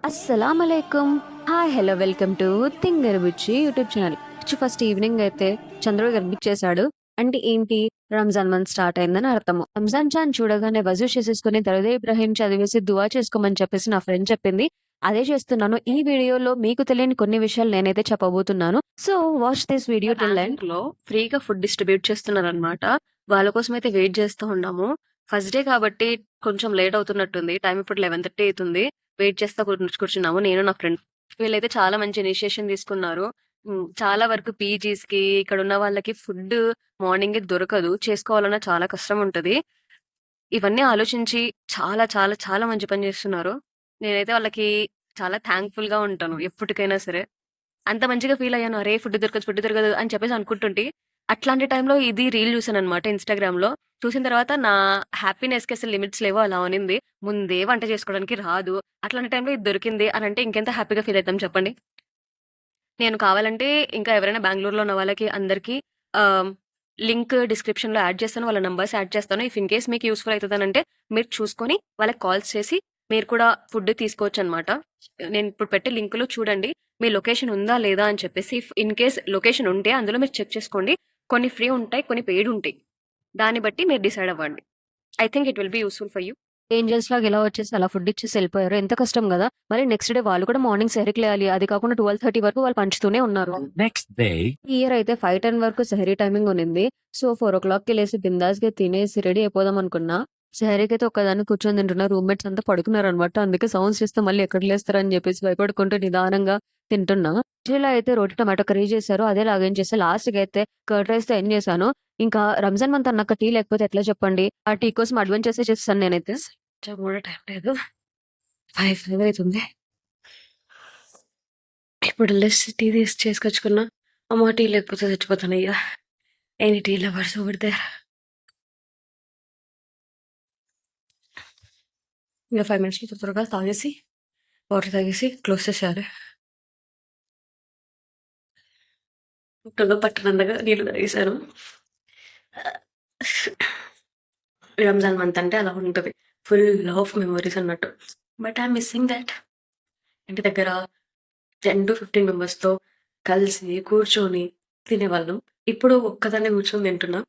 అస్సలామలైకుం. Hi, hello, welcome to Thingarabuchi YouTube channel. First evening అయితే చంద్రుడు కనిపించేశాడు. అంటే ఏంటి, రంజాన్ మంత్ స్టార్ట్ అయిందని అర్థము. రంజాన్ చాన్ చూడగానే వజూ చేసేసుకుని దరుదే ఇబ్రాహీం చదివేసి దువా చేసుకోమని చెప్పేసి నా ఫ్రెండ్ చెప్పింది. అదే చేస్తున్నాను. ఈ వీడియోలో మీకు తెలియని కొన్ని విషయాలు నేనైతే చెప్పబోతున్నాను. So watch this video till end. లో ఫ్రీగా ఫుడ్ డిస్ట్రిబ్యూట్ చేస్తున్నారు అనమాట. వాళ్ళ కోసం అయితే వెయిట్ చేస్తూ ఉన్నాము. ఫస్ట్ డే కాబట్టి కొంచెం లేట్ అవుతున్నట్టుంది. టైం ఇప్పుడు 11:30 అవుతుంది. వెయిట్ చేస్తా కూర్చున్నాము నేను నా ఫ్రెండ్. వీళ్ళైతే చాలా మంచి ఇనిషియేషన్ తీసుకున్నారు. చాలా వరకు పీజీస్‌కి ఇక్కడ ఉన్న వాళ్ళకి ఫుడ్ మార్నింగే దొరకదు. చేసుకోవాలన్నా చాలా కష్టం ఉంటది. ఇవన్నీ ఆలోచించి చాలా చాలా చాలా మంచి పని చేస్తున్నారు. నేనైతే వాళ్ళకి చాలా థాంక్‌ఫుల్‌గా ఉంటాను ఎప్పటికైనా సరే. అంత మంచిగా ఫీల్ అయ్యాను. అరే! ఫుడ్ దొరకదు అని చెప్పేసి అనుకుంటుంటే, అట్లాంటి టైంలో ఇది రీల్ చూసాననమాట ఇన్‌స్టాగ్రామ్‌లో. చూసిన తర్వాత నా హ్యాపీనెస్‌కి అసలు లిమిట్స్ లేవు. అలా ఉన్నింది. ముందే వంట చేసుకోవడానికి రాదు. అట్లాంటి టైంలో ఇది దొరికింది అనంటే ఇంకెంత హ్యాపీగా ఫీల్ అయితాం చెప్పండి. నేను కావాలంటే ఇంకా ఎవరైనా బెంగుళూరులో ఉన్న వాళ్ళకి అందరికీ ఆహ్, లింక్ డిస్క్రిప్షన్‌లో యాడ్ చేస్తాను. వాళ్ళ నంబర్స్ యాడ్ చేస్తాను. ఇఫ్ ఇన్ కేస్ మీకు యూజ్‌ఫుల్ అయితదనంటే మీరు చూసుకొని వాళ్ళకి కాల్స్ చేసి మీరు కూడా ఫుడ్ తీసుకోవచ్చనమాట. నేను ఇప్పుడు పెట్టే లింక్‌లో చూడండి. మీ లొకేషన్ ఉందా? లేదా? అని చెప్పేసి ఇఫ్ ఇన్ కేస్ లొకేషన్ ఉంటే అందులో మీరు చెక్ చేసుకోండి. కొన్ని ఫ్రీ ఉంటాయి. కొన్ని పెయిడ్ ఉంటాయి. దాన్ని బట్టి మీరు డిసైడ్ అవ్వండి. I think it will be useful for you. Angels లాగా ఇలా వచ్చేసి అలా ఫుడ్ ఇచ్చేసి వెళ్ళిపోయారు. ఎంత కష్టం గదా! మరి నెక్స్ట్ డే వాళ్ళు కూడా మార్నింగ్ సెహరీకి లేయాలి. అది కాకుండా 12:30 వరకు వాళ్ళు పంచుతూనే ఉన్నారు. Next day, ఈ ఇయర్ అయితే 5:10 వరకు సెహరీ టైమింగ్ ఉన్నింది. సో 4:00కి లేసి బిందాస్‌గా తినేసి రెడీ అయిపోదాం అనుకున్నా. సెహరీకైతే ఒక్కదాన్ని కూర్చొని తింటున్నా. రూమ్‌మేట్స్ అంతా పడుకున్నారనమాట. అందుకే సౌండ్స్ చేస్తే మళ్ళీ ఎక్కడ లేస్తారని చెప్పేసి భయపడుకుంటూ నిదానంగా తింటున్నా. ఇలా అయితే రోటి టమాటో కర్రీ చేశారు. అదే లాగిన్ చేసి లాస్ట్‌కి అయితే కర్డ్ రైస్‌తో ఎండ్ చేశాను. ఇంకా రంజాన్ మంత్ అన్నాక టీ లేకపోతే ఎట్లా చెప్పండి? ఆ టీ కోసం అడ్వెంచర్సే చేసేసాను నేనైతే. కొంచెం కూడా టైం లేదు. 5 అవుతుంది. ఇప్పుడు లెస్ టీ చేసుకొచ్చుకున్నా. అమ్మ టీ లేకపోతే చచ్చిపోతానయ్యా. Any tea lovers over there. ఇంకా 5 మినిట్స్‌లో త్వరగా తాగేసి, వాటర్ తాగేసి క్లోజ్ చేసేయాలి. పుట్టలో పట్టనంతగా నీళ్ళు తాగేశాను. రంజాన్ మంత్ అంటే అలా ఉంటది. ఫుల్ ఆఫ్ మెమోరీస్ అన్నట్టు. But I'm missing thought. ఇంటి దగ్గర 10-15 మెంబర్స్‌తో కలిసి కూర్చొని తినేవాళ్ళం. ఇప్పుడు ఒక్కదాన్నే కూర్చొని తింటున్నా.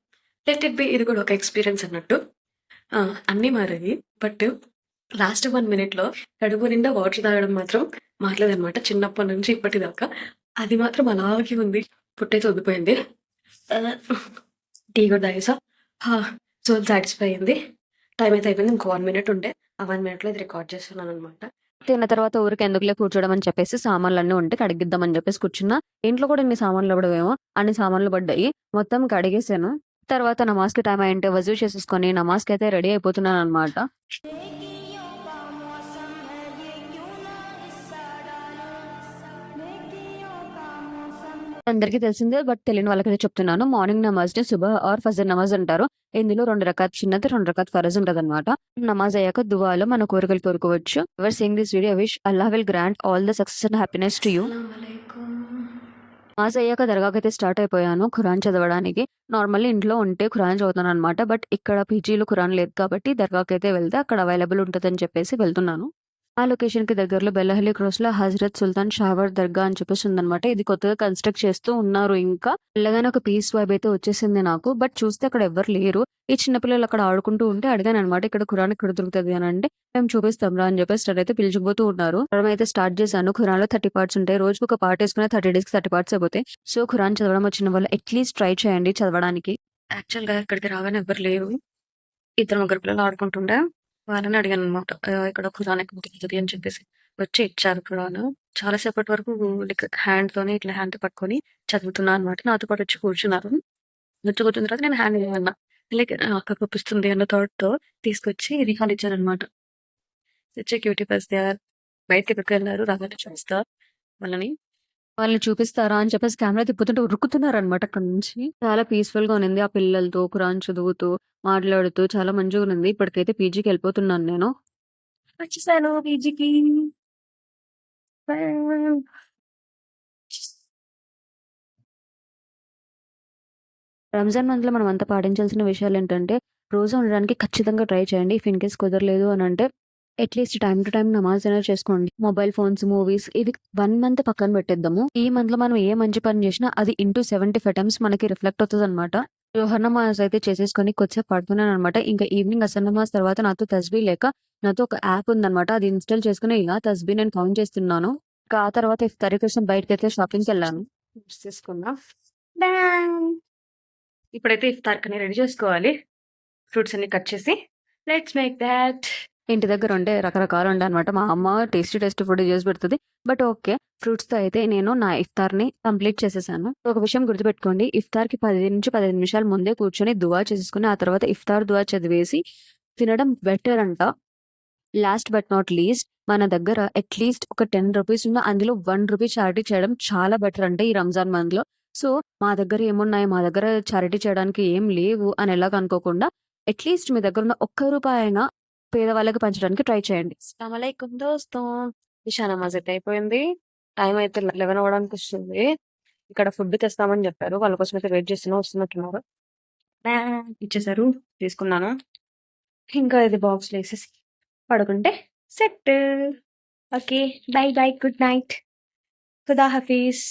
లెట్ ఇట్ బి, ఇది కూడా ఒక ఎక్స్‌పీరియన్స్ అన్నట్టు. అన్నీ మారాయి. బట్ లాస్ట్ 1 మినిట్‌లో కడుపు నిండా వాటర్ తాగడం మాత్రం మారలేదనమాట. చిన్నప్పటి నుంచి ఇప్పటిదాకా. అది మాత్రం అలాగే ఉంది. పుట్టైతే ఉబ్బిపోయింది. ఆహ్, టీ కూడా తాగేసా. హా! సోల్ సాటిస్ఫై అయింది. టైం అయితే అయిపోయింది. ఇంకో 1 మినిట్ ఉంటే, ఆ 1 మినిట్‌లో ఇది రికార్డ్ చేస్తున్నాననమాట. తిన్న తర్వాత ఊరికే ఎందుకులే కూర్చోవడం అని చెప్పేసి సామాన్లన్నీ ఉంటే కడిగిద్దామని చెప్పేసి కూర్చున్నా. ఇంట్లో కూడా ఇన్ని సామాన్లు పడవేమో, అన్ని సామాన్లు పడ్డాయి. మొత్తం కడిగేసాను. తర్వాత నమాజ్‌కి టైం అయ్యుంటే వజూ చేసేసుకొని నమాజ్‌కైతే రెడీ అయిపోతున్నాననమాట. नेकियों का मौसम है ये क्यों ना हिस्सा डालो नेकियों का मौसम అందరికీ తెలిసిందే. బట్ తెలియని వాళ్ళకైతే చెప్తున్నాను. మార్నింగ్ నమాజ్‌ని సుబహ్ ఆర్ ఫజర్ నమాజ్ అంటారు. ఇందులో 2 రకాత్ చిన్నది, 2 రకాత్ ఫరజ్ ఉంటదనమాట. నమాజ్ అయ్యాక దుఆలో మన కోరికలు కోరుకోవచ్చు. Ever seeing this video I wish Allah will grant all the success and happiness to you. నమాజ్ అయ్యాక దర్గాకైతే స్టార్ట్ అయిపోయాను ఖురాన్ చదవడానికి. నార్మల్లీ ఇంట్లో ఉంటే ఖురాన్ చదువుతాననమాట. బట్ ఇక్కడ పీజీలో ఖురాన్ లేదు కాబట్టి దర్గాకైతే వెళ్తే అక్కడ అవైలబుల్ ఉంటదని చెప్పేసి వెళ్తున్నాను. ఆ లొకేషన్‌కి దగ్గరలో బెల్లహల్లి క్రాస్‌లో హజరత్ సుల్తాన్ షావర్ దర్గా అని చెప్పేసి ఉందనమాట. ఇది కొత్తగా కన్‌స్ట్రక్ట్ చేస్తూ ఉన్నారు ఇంకా. వెళ్ళగానే ఒక పీస్ వైబ్ అయితే వచ్చేసింది నాకు. బట్ చూస్తే అక్కడ ఎవ్వరు లేరు. ఈ చిన్న పిల్లలు అక్కడ ఆడుకుంటూ ఉంటే అడిగాననమాట. ఇక్కడ ఖురాన్ ఎక్కడ దొరుకుతది అనంటే, మేము చూపిస్తాం రా అని చెప్పేసి నన్నైతే పిలుచుకుపోతూ ఉన్నారు. చదవడం అయితే స్టార్ట్ చేశాను. ఖురాన్‌లో 30 పార్ట్స్ ఉంటాయి. రోజుకి ఒక పార్ట్ ఏసుకున్న 30 డేస్‌కి 30 పార్ట్స్ అయిపోతాయి. సో, ఖురాన్ చదవడం వచ్చిన వాళ్ళు అట్‌లీస్ట్ ట్రై చేయండి చదవడానికి. యాక్చువల్‌గా ఇక్కడికి రాగానే ఎవ్వరు లేరు. ఇద్దరు ముగ్గురు పిల్లలు ఆడుకుంటుండే. వాళ్ళని అడిగాననమాట. ఇక్కడ ఖురాన్ ఎక్కడ దొరుకుతది అని చెప్పేసి. వచ్చి ఇచ్చారు ఖురాను. చాలా సేపటి వరకు లైక్ హ్యాండ్‌తోని ఇట్లా హ్యాండ్ పట్టుకొని చదువుతున్నా అనమాట. నాతో పాటు వచ్చి కూర్చున్నారు. వచ్చి కూర్చున్న తర్వాత నేను హ్యాండ్ ఇవ్వమన్నా. లైక్ అక్క కప్పిస్తుంది అన్న థాట్‌తో తీసుకొచ్చి రిహాల్ ఇచ్చారనమాట. ఇచ్చే క్యూటీ ఫస్ట్ దే ఆర్. బయటకెక్కడికెళ్లారు రాగానే చూస్తా వాళ్ళని. వాళ్ళని చూపిస్తారా అని చెప్పేసి కెమెరా తిప్పుతుంటే ఉరుకుతున్నారనమాట అక్కడి నుంచి. చాలా పీస్‌ఫుల్‌గా ఉన్నింది. ఆ పిల్లలతో ఖురాన్ చదువుతూ, మాట్లాడుతూ చాలా మంచిగునింది. ఇప్పటికైతే పీజీకెళ్ళిపోతున్నాను నేను. వచ్చేసాను పీజీకి. రంజాన్ మంత్‌లో మనమంతా పాటించాల్సిన విషయాలేంటంటే, రోజా ఉండడానికి ఖచ్చితంగా ట్రై చేయండి. ఇఫ్ ఇన్ కేస్ కుదరలేదు అనంటే అట్లీస్ట్ టైమ్ టు టైమ్ నమాజ్ అనేది చేసుకోండి. మొబైల్ ఫోన్స్, మూవీస్ ఇవి 1 మంత్ పక్కన పెట్టేద్దాము. ఈ మంత్‌లో మనం ఏ మంచి పని చేసినా అది ఇంటూ 75 టైమ్స్ మనకి రిఫ్లెక్ట్ అవుతదనమాట. జోహర్ నమాజ్ అయితే చేసేసుకొని కొద్దిసేపు పడుకున్నాననమాట. ఇంకా ఈవినింగ్ అసర్ నమాజ్ తర్వాత నాతో తస్బీ లేక నాతో ఒక యాప్ ఉందనమాట. అది ఇన్‌స్టాల్ చేసుకొని ఇలా తస్బీ నేను కౌంట్ చేస్తున్నాను. ఇంకా ఆ తర్వాత ఇఫ్తారీ కోసం బయటకైతే షాపింగ్‌కెళ్ళాను. ఫ్రూట్స్ తీసుకున్నా. డాన్! ఇప్పుడైతే ఇఫ్తార్‌కని రెడీ చేసుకోవాలి. ఫ్రూట్స్ అన్ని కట్ చేసి లెట్స్ మేక్ థాట్. ఇంటి దగ్గర ఉంటే రకరకాలు ఉంటాయన్నమాట. మా అమ్మ టేస్టీ ఫుడ్ చేసి పెడుతది. But okay. ఫ్రూట్స్‌తో అయితే నేను నా ఇఫ్తార్‌ని కంప్లీట్ చేసేసాను. ఒక విషయం గుర్తుపెట్టుకోండి. ఇఫ్తార్‌కి 10-15 నిమిషాల ముందే కూర్చొని దుఆ చేసేసుకొని, ఆ తర్వాత ఇఫ్తార్ దుఆ చదివేసి తినడం బెటర్ అంట. లాస్ట్ బట్ నాట్ లీస్ట్ మన దగ్గర అట్‌లీస్ట్ ఒక రూ. 10 ఉన్న అందులో రూ. 1 చారిటీ చేయడం చాలా బెటర్ అంట ఈ రంజాన్ మంత్‌లో. సో, మా దగ్గర ఏమున్నాయి, మా దగ్గర చారిటీ చేయడానికి ఏం లేవు అని ఎలాగ అనుకోకుండా అట్‌లీస్ట్ మీ దగ్గరున్న ఒక్క రూపాయి అయినా పేదవాళ్ళకి పంచడానికి ట్రై చేయండి. అస్సలాముఅలైకుం దోస్తో. ఇషా నమాజ్ అయితే అయిపోయింది. టైం అయితే 11 అవ్వడానికొస్తుంది. ఇక్కడ ఫుడ్ తెస్తామని చెప్పారు. వాళ్ళ కోసం అయితే వెయిట్ చేస్తున్నా. వస్తున్నట్టున్నారు. ఇచ్చేసారు. తీసుకున్నాను. ఇంకా ఇది బాక్స్‌లో ఏసేసి పడుకుంటే set. Okay. Bye bye. Good night. ఖుదా హఫీజ్.